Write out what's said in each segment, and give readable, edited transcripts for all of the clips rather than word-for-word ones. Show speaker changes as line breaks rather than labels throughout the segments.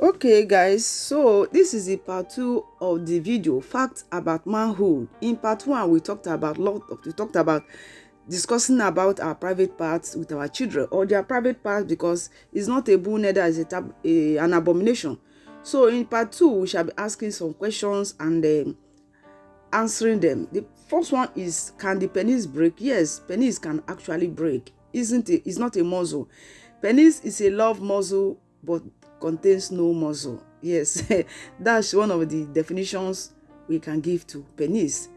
Okay guys, so this is the part 2 of the video, facts about manhood. In part 1 we talked about discussing about our private parts with our children, or their private parts, because it's not a taboo, neither is an abomination. So in part 2 we shall be asking some questions and answering them. The first one is, can the penis break? Yes, penis can actually break. Isn't it? It's not a muscle. Penis is a love muscle but contains no muscle. Yes, that's one of the definitions we can give to penis.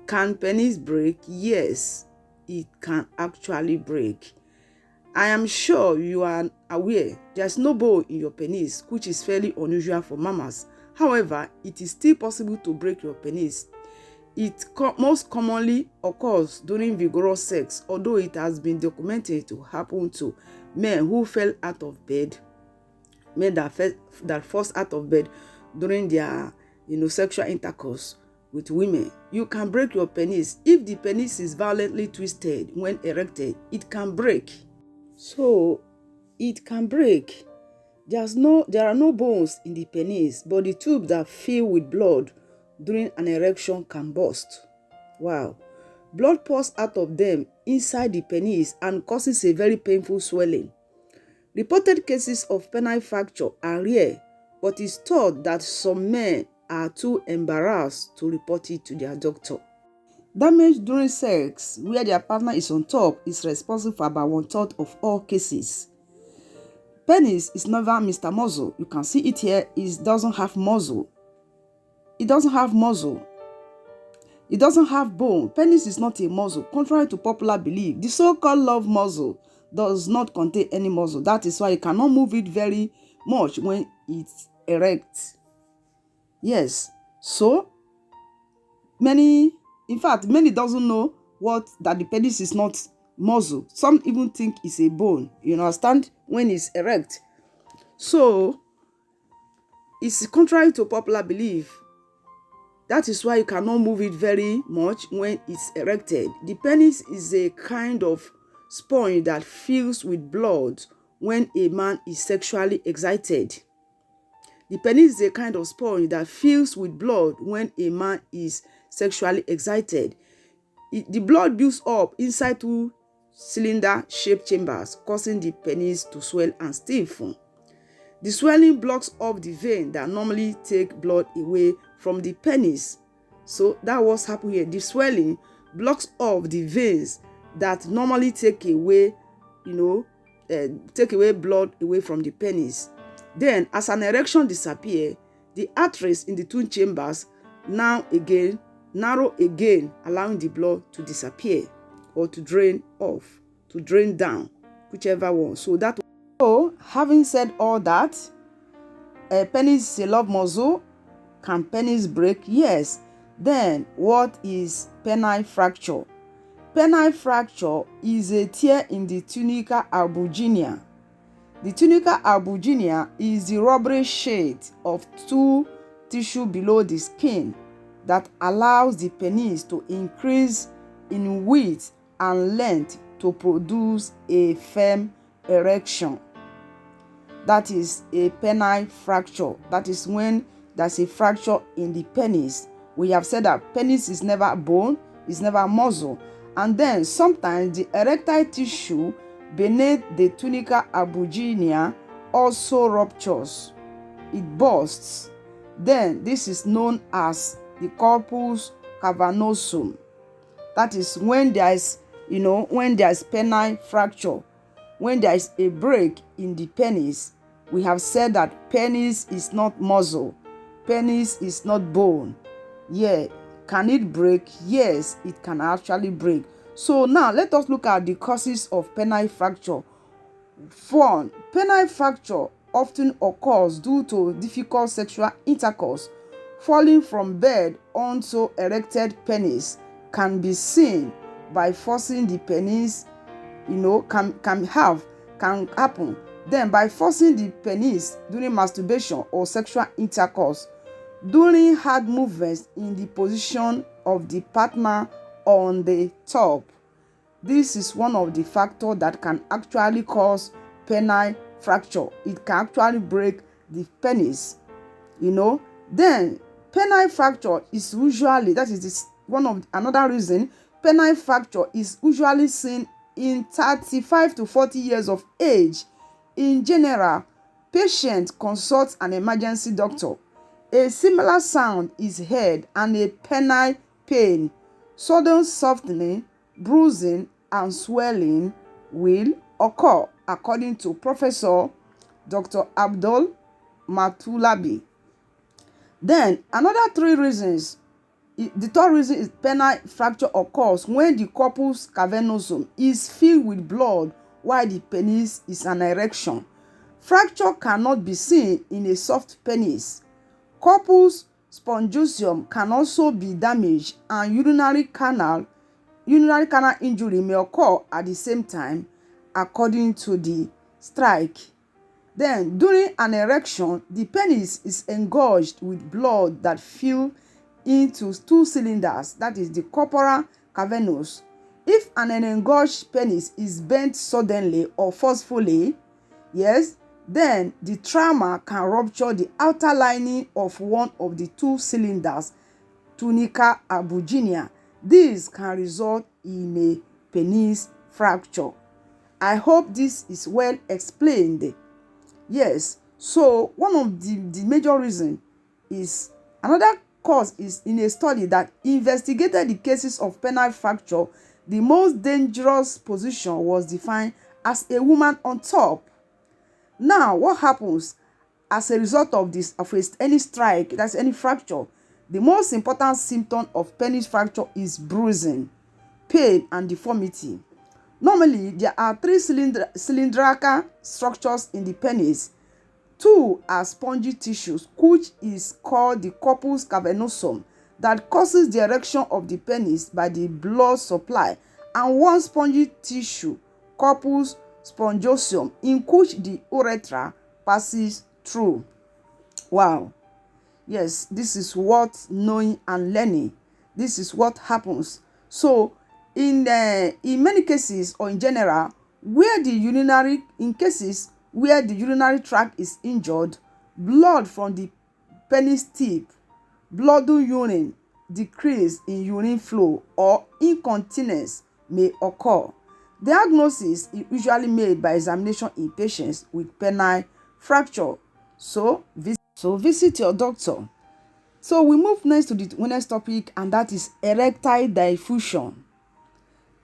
Can penis break? Yes, it can actually break. I am sure you are aware there's no bone in your penis, which is fairly unusual for mammals. However, it is still possible to break your penis. It most commonly occurs during vigorous sex, although it has been documented to happen to men who fell out of bed, men that forced out of bed during their sexual intercourse with women. You can break your penis. If the penis is violently twisted when erected, it can break. So it can break. There are no bones in the penis, but the tubes that fill with blood during an erection can burst. Wow. Blood pours out of them inside the penis and causes a very painful swelling. Reported cases of penile fracture are rare, but it's thought that some men are too embarrassed to report it to their doctor. Damage during sex, where their partner is on top, is responsible for about 1/3 of all cases. Penis is never Mr. Muscle. You can see it here. It doesn't have muscle. It doesn't have muscle. It doesn't have bone. Penis is not a muscle. Contrary to popular belief, the so-called love muscle does not contain any muscle. That is why you cannot move it very much when it's erect. Yes. So many doesn't know that the penis is not muscle. Some even think it's a bone. You understand? When it's erect. So it's contrary to popular belief. That is why you cannot move it very much when it's erected. The penis is a kind of sponge that fills with blood when a man is sexually excited. The penis is a kind of sponge that fills with blood when a man is sexually excited. The blood builds up inside 2 cylinder-shaped chambers, causing the penis to swell and stiffen. The swelling blocks up the vein that normally take blood away from the penis. So that's what's happening here. The swelling blocks up the veins that normally take away blood away from the penis. Then, as an erection disappears, the arteries in the 2 chambers narrow again, allowing the blood to disappear or to drain off, to drain down, whichever one. So, having said all that, penis is a love muscle. Can penis break? Yes. Then, what is penile fracture? Penile fracture is a tear in the tunica albuginea. The tunica albuginea is the rubbery shade of 2 tissue below the skin that allows the penis to increase in width and length to produce a firm erection. That is a penile fracture. That is when there's a fracture in the penis. We have said that penis is never bone, it's never muscle. And then sometimes the erectile tissue beneath the tunica albuginea also ruptures. It bursts. Then this is known as the corpus cavernosum. That is when there is penile fracture. When there is a break in the penis, we have said that penis is not muscle. Penis is not bone. Yeah. Can it break? Yes, it can actually break. So now let us look at the causes of penile fracture. 1. Penile fracture often occurs due to difficult sexual intercourse. Falling from bed onto erected penis can be seen by forcing the penis, can happen. Then by forcing the penis during masturbation or sexual intercourse, during hard movements in the position of the partner on the top. This is one of the factors that can actually cause penile fracture. It can actually break the penis, Then penile fracture is usually, that is this one of another reason, penile fracture is usually seen in 35 to 40 years of age. In general, patient consults an emergency doctor. A similar sound is heard and a penile pain, sudden softening, bruising, and swelling will occur, according to Professor Dr. Abdul Matulabi. Then another three reasons. The third reason is penile fracture occurs when the corpus cavernosum is filled with blood while the penis is an erection. Fracture cannot be seen in a soft penis. Corpus spongiosum can also be damaged, and urinary canal injury may occur at the same time, according to the strike. Then, during an erection, the penis is engorged with blood that fill into two cylinders, that is the corpora cavernous. If an engorged penis is bent suddenly or forcefully, then the trauma can rupture the outer lining of one of the two cylinders, tunica albuginea. This can result in a penis fracture. I hope this is well explained. Yes, so one of the major reasons is, another cause is, in a study that investigated the cases of penile fracture, the most dangerous position was defined as a woman on top. Now, what happens as a result of this, of any strike, that's any fracture? The most important symptom of penis fracture is bruising, pain, and deformity. Normally, there are three cylindrical structures in the penis. Two are spongy tissues, which is called the corpus cavernosum, that causes the erection of the penis by the blood supply, and one spongy tissue, corpus spongiosum, in which the urethra passes through. Wow. Yes, this is what knowing and learning. This is what happens. So, in many cases, or in general, in cases where the urinary tract is injured, blood from the penis tip, blood urine, decrease in urine flow, or incontinence may occur. Diagnosis is usually made by examination in patients with penile fracture. So visit your doctor. So we move next to the next topic, and that is erectile diffusion.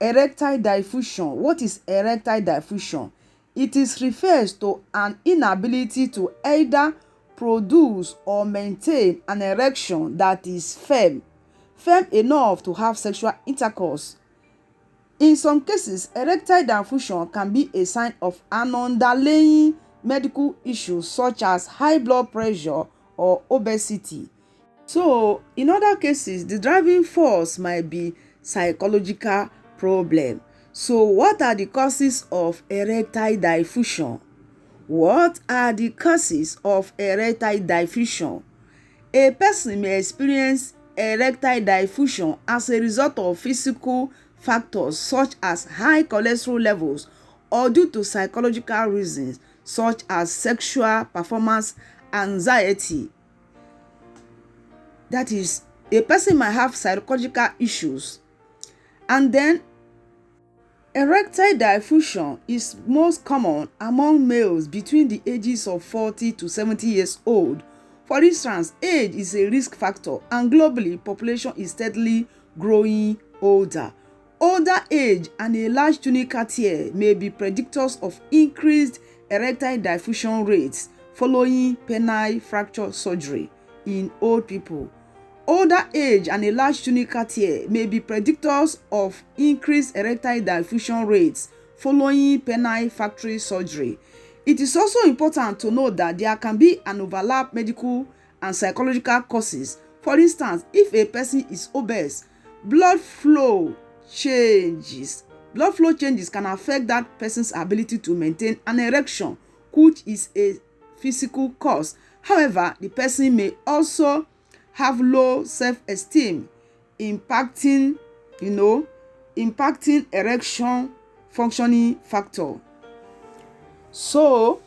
Erectile diffusion. What is erectile diffusion? It refers to an inability to either produce or maintain an erection that is firm enough to have sexual intercourse. In some cases, erectile diffusion can be a sign of an underlying medical issue such as high blood pressure or obesity. So, in other cases, the driving force might be psychological problem. So, what are the causes of erectile diffusion? What are the causes of erectile diffusion? A person may experience erectile diffusion as a result of physical factors such as high cholesterol levels, or due to psychological reasons such as sexual performance anxiety. That is, a person might have psychological issues. And then erectile diffusion is most common among males between the ages of 40 to 70 years old. For instance, age is a risk factor, and globally, population is steadily growing older. Older age and a large tunica tear may be predictors of increased erectile diffusion rates following penile fracture surgery in old people. Older age and a large tunica tear may be predictors of increased erectile diffusion rates following penile fracture surgery. It is also important to note that there can be an overlap medical and psychological causes. For instance, if a person is obese, blood flow changes can affect that person's ability to maintain an erection, which is a physical cause. However, the person may also have low self-esteem, impacting erection functioning factor. So,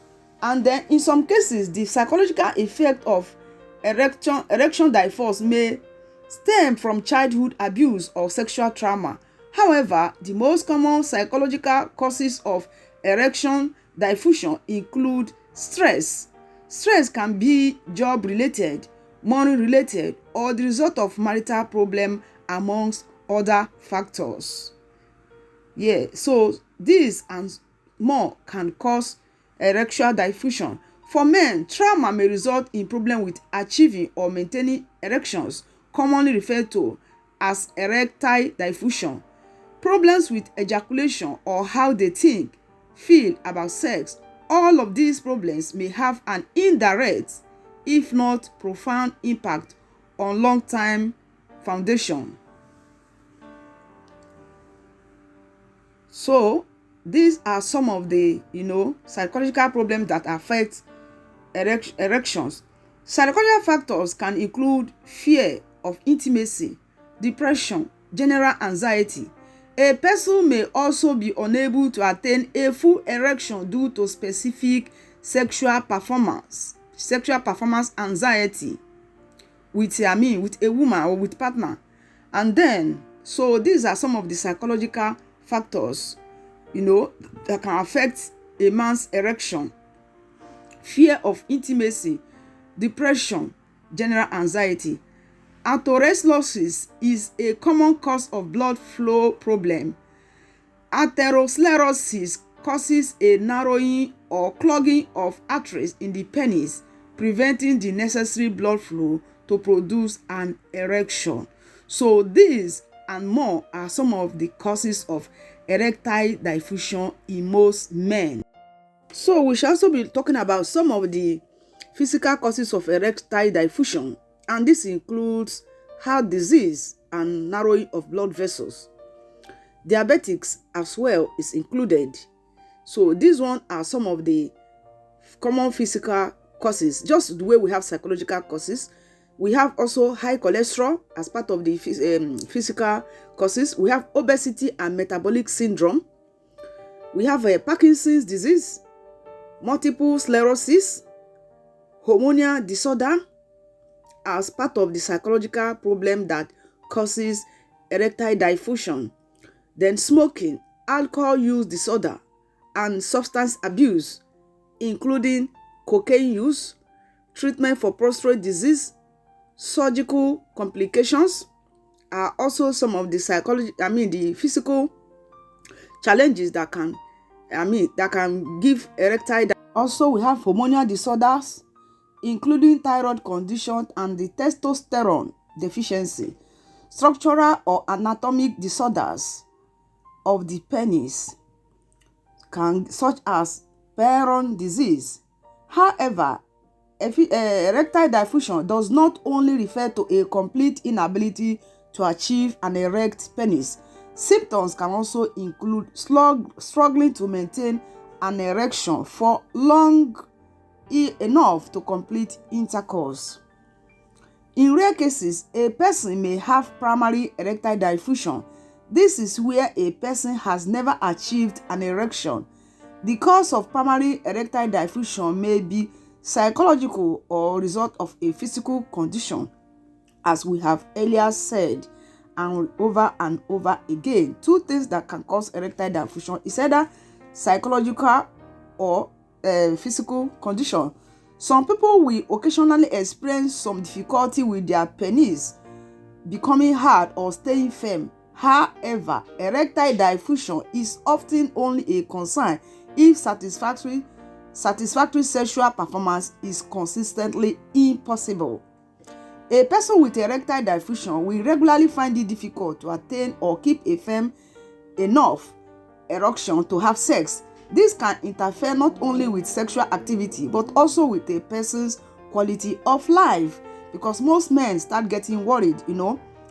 And then in some cases, the psychological effect of erection diffuse may stem from childhood abuse or sexual trauma. However, the most common psychological causes of erection diffusion include stress. Stress can be job-related, money-related, or the result of marital problem, amongst other factors. Yeah, so this and more can cause erectile diffusion. For men, trauma may result in problem with achieving or maintaining erections, commonly referred to as erectile diffusion. Problems with ejaculation or how they think, feel about sex. All of these problems may have an indirect, if not profound, impact on long-term foundation. So these are some of the psychological problems that affect erections. Psychological factors can include fear of intimacy, depression, general anxiety. A person may also be unable to attain a full erection due to specific sexual performance anxiety with a woman or with partner. And then, so these are some of the psychological factors, that can affect a man's erection. Fear of intimacy, depression, general anxiety. Atherosclerosis is a common cause of blood flow problem. Atherosclerosis causes a narrowing or clogging of arteries in the penis, preventing the necessary blood flow to produce an erection. So these and more are some of the causes of erectile diffusion in most men. So we shall also be talking about some of the physical causes of erectile diffusion, and this includes heart disease and narrowing of blood vessels. Diabetics as well is included. So these ones are some of the common physical causes. Just the way we have psychological causes, we have also high cholesterol as part of the physical causes. We have obesity and metabolic syndrome. We have Parkinson's disease, multiple sclerosis, hormonal disorder as part of the psychological problem that causes erectile diffusion. Then smoking, alcohol use disorder, and substance abuse, including cocaine use, treatment for prostate disease, surgical complications are also some of the the physical challenges that can give erectile. Also, we have hormonal disorders, including thyroid condition and the testosterone deficiency, structural or anatomic disorders of the penis, such as Peyronie disease. However, erectile diffusion does not only refer to a complete inability to achieve an erect penis. Symptoms can also include struggling to maintain an erection for long enough to complete intercourse. In rare cases, a person may have primary erectile diffusion. This is where a person has never achieved an erection. The cause of primary erectile diffusion may be psychological or result of a physical condition, as we have earlier said, and over again. Two things that can cause erectile diffusion is either psychological or physical condition. Some people will occasionally experience some difficulty with their penis becoming hard or staying firm. However, erectile diffusion is often only a concern if satisfactory sexual performance is consistently impossible. A person with erectile diffusion will regularly find it difficult to attain or keep a firm enough erection to have sex. This can interfere not only with sexual activity but also with a person's quality of life, because most men start getting worried,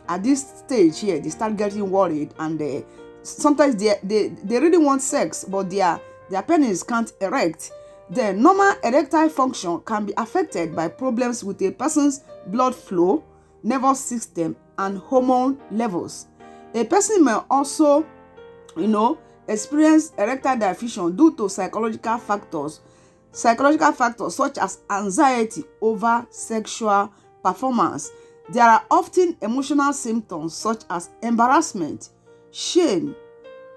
at this stage here. They start getting worried, and sometimes they really want sex, but their penis can't erect. The normal erectile function can be affected by problems with a person's blood flow, nervous system, and hormone levels. A person may also, experience erectile diffusion due to psychological factors psychological factors such as anxiety over sexual performance. There are often emotional symptoms such as embarrassment, shame,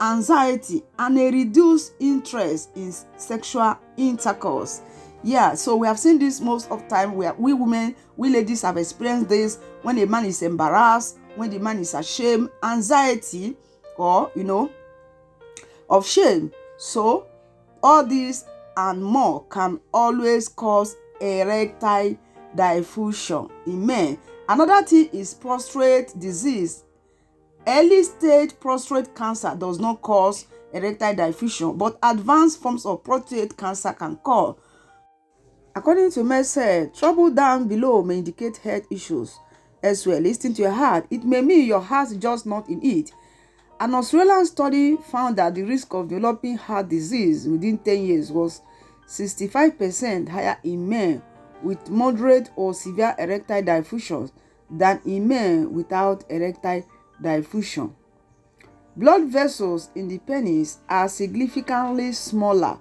anxiety, and a reduced interest in sexual intercourse. Yeah, so we have seen this most of time where we women, we ladies have experienced this when a man is embarrassed, when the man is ashamed, anxiety, or of shame. So all these and more can always cause erectile dysfunction in men. Another thing is prostate disease. Early stage prostate cancer does not cause erectile dysfunction, but advanced forms of prostate cancer can cause. According to Mercer, trouble down below may indicate health issues. Elsewhere, listen to your heart. It may mean your heart is just not in it. An Australian study found that the risk of developing heart disease within 10 years was 65% higher in men with moderate or severe erectile dysfunction than in men without erectile dysfunction. Blood vessels in the penis are significantly smaller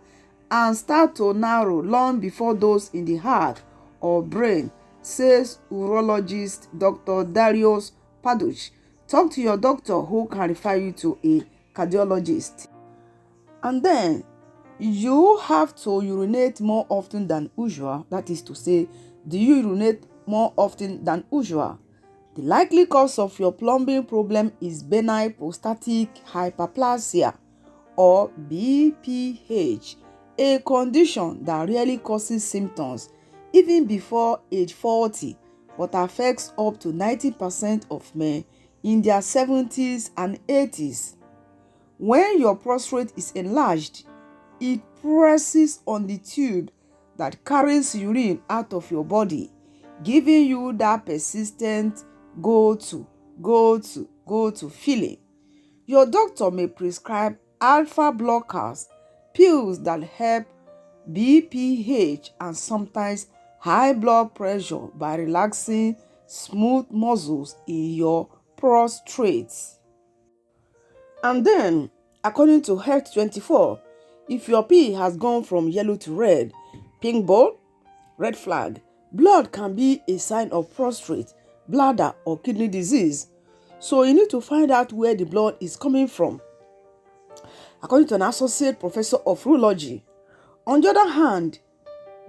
and start to narrow long before those in the heart or brain, says urologist Dr. Darius Paduch. Talk to your doctor who can refer you to a cardiologist. And then you have to urinate more often than usual. That is to say, do you urinate more often than usual? The likely cause of your plumbing problem is benign prostatic hyperplasia or BPH, a condition that rarely causes symptoms even before age 40, but affects up to 90% of men in their 70s and 80s. When your prostate is enlarged, it presses on the tube that carries urine out of your body, giving you that persistent go to feeling. Your doctor may prescribe alpha blockers, pills that help BPH and sometimes high blood pressure by relaxing smooth muscles in your prostate. And then, according to Health24, if your pee has gone from yellow to red, pink ball, red flag, blood can be a sign of prostate, bladder, or kidney disease. So you need to find out where the blood is coming from. According to an associate professor of urology, on the other hand,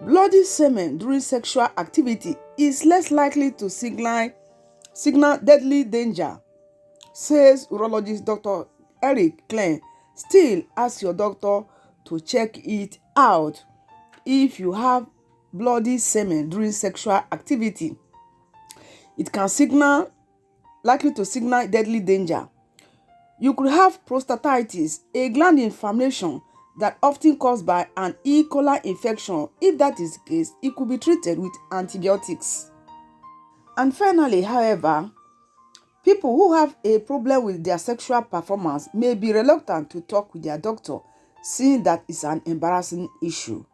bloody semen during sexual activity is less likely to signal deadly danger, says urologist Dr. Eric Klein. Still, ask your doctor to check it out. If you have bloody semen during sexual activity, it can likely to signal deadly danger. You could have prostatitis, a gland inflammation that often caused by an E. coli infection. If that is the case, it could be treated with antibiotics. And finally, however, people who have a problem with their sexual performance may be reluctant to talk with their doctor, seeing that it's an embarrassing issue.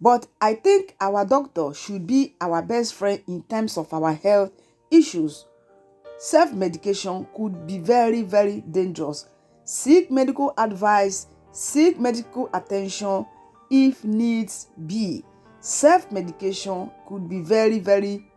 But I think our doctor should be our best friend in terms of our health issues. Self-medication could be very, very dangerous. Seek medical advice, seek medical attention if needs be. Self-medication could be very, very